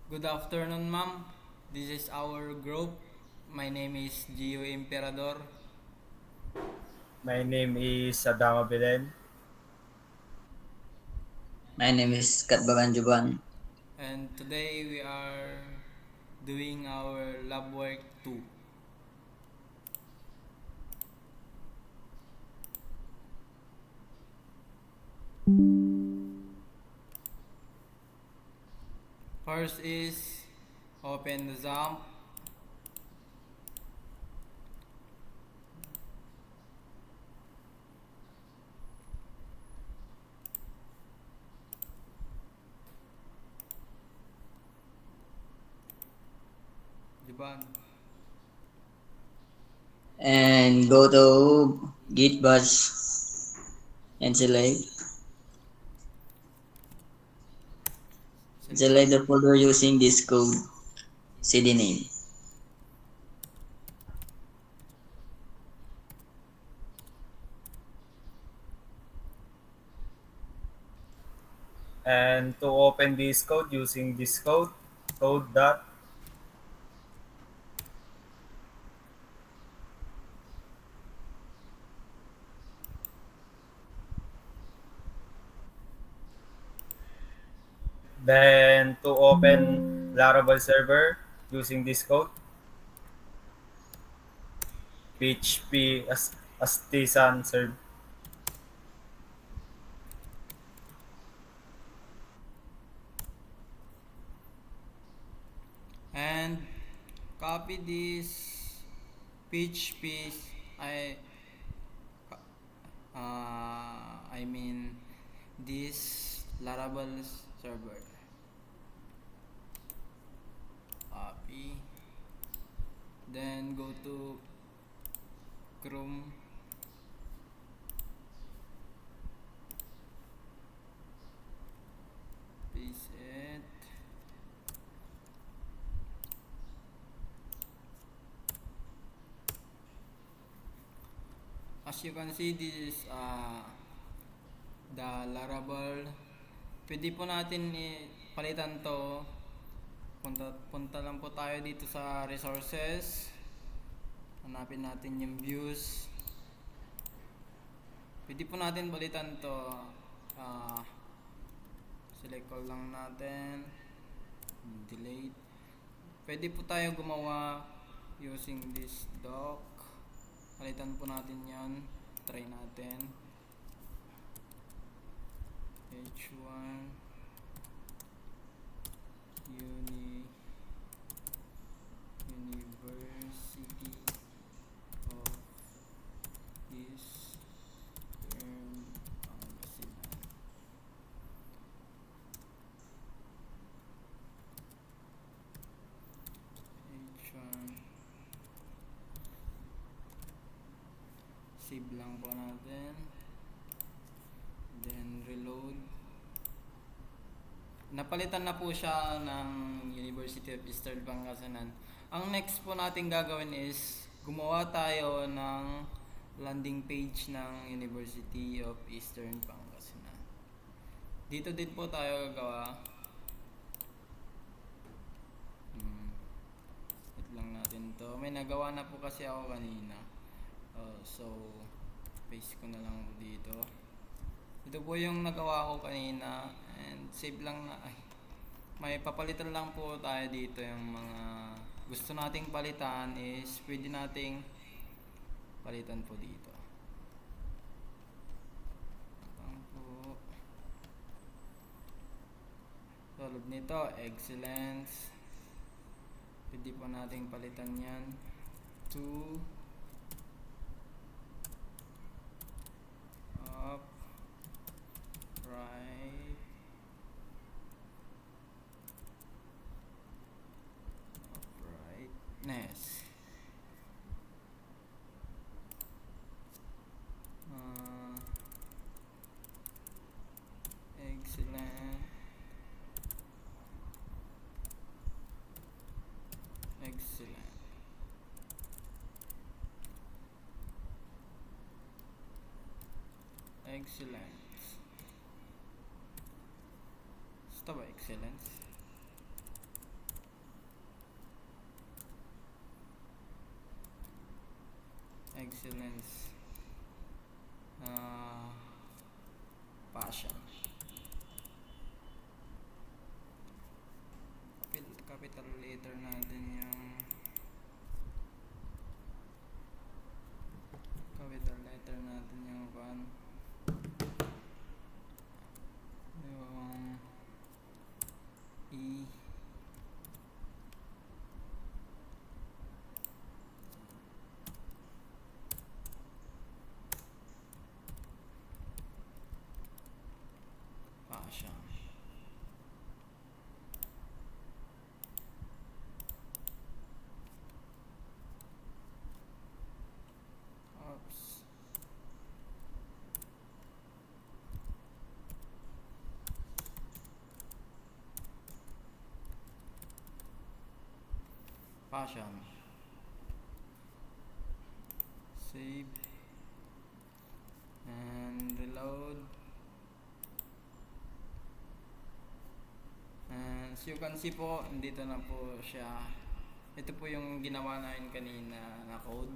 Good afternoon, ma'am. This is our group. My name is Gio Imperador, My name is Adama Belen. My name is Katbagan Juban. and today we are doing our lab work 2. First is open the XAMPP, Juban. And go to Git Bash and Select. select the folder using this code cd name. And to open this code using this code dot, then to open Laravel server using this code, PHP artisan server. And copy this PHP. I I mean this Laravel server. Copy. Then go to Chrome. Paste it. As you can see, this is the Laravel. Pwede po natin palitan to. Punta lang po tayo dito sa resources. Hanapin natin yung views. Pwede po natin palitan to. Ah, select all lang natin. Delete. Pwede po tayo gumawa using this doc. Palitan po natin yan. Try natin. H1 University of Eastern Pangasinan. H1. Save lang po natin. Then reload. Napalitan na po siya ng University of Eastern Pangasinan. Ang next po natin gagawin is gumawa tayo ng landing page ng University of Eastern Pangasinan. Dito din po tayo gagawa. Wait lang natin to. May nagawa na po kasi ako kanina. So, paste ko na lang dito. Ito po yung nagawa ko kanina and save lang na may papalitan lang po tayo dito yung mga gusto nating palitan is pwede nating palitan po dito. Ang po tulad nito, excellence. Pwede po nating palitan yan to up right uprightness. uh, Excellent, excellent, excellence. Basta ba excellence? excellence, passion. Capital letter natin yung pan, yung E, passion. Oops. Passion. Save and reload. And as you can see po, dito na po siya. Ito po yung ginawa namin kanina na code.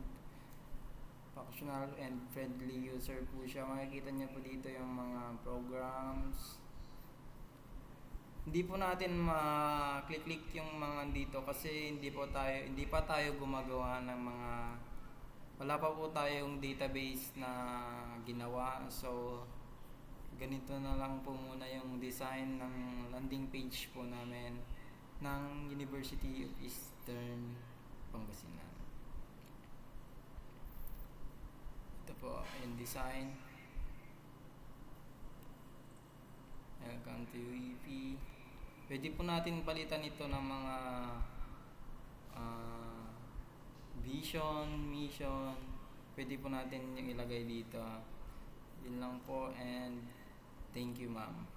Functional and friendly user po siya. Makikita niyo po dito yung mga programs. Hindi po natin ma-click yung mga dito kasi hindi pa tayo gumagawa ng mga, wala pa po tayong database na ginawa. So ganito na lang po muna yung design ng landing page po namin ng University of Eastern Pangasinan. Ito po yung design. Welcome to UEP. Pwede po natin palitan ito ng mga vision, mission. Pwede po natin yung ilagay dito. Yun lang po, and thank you, ma'am.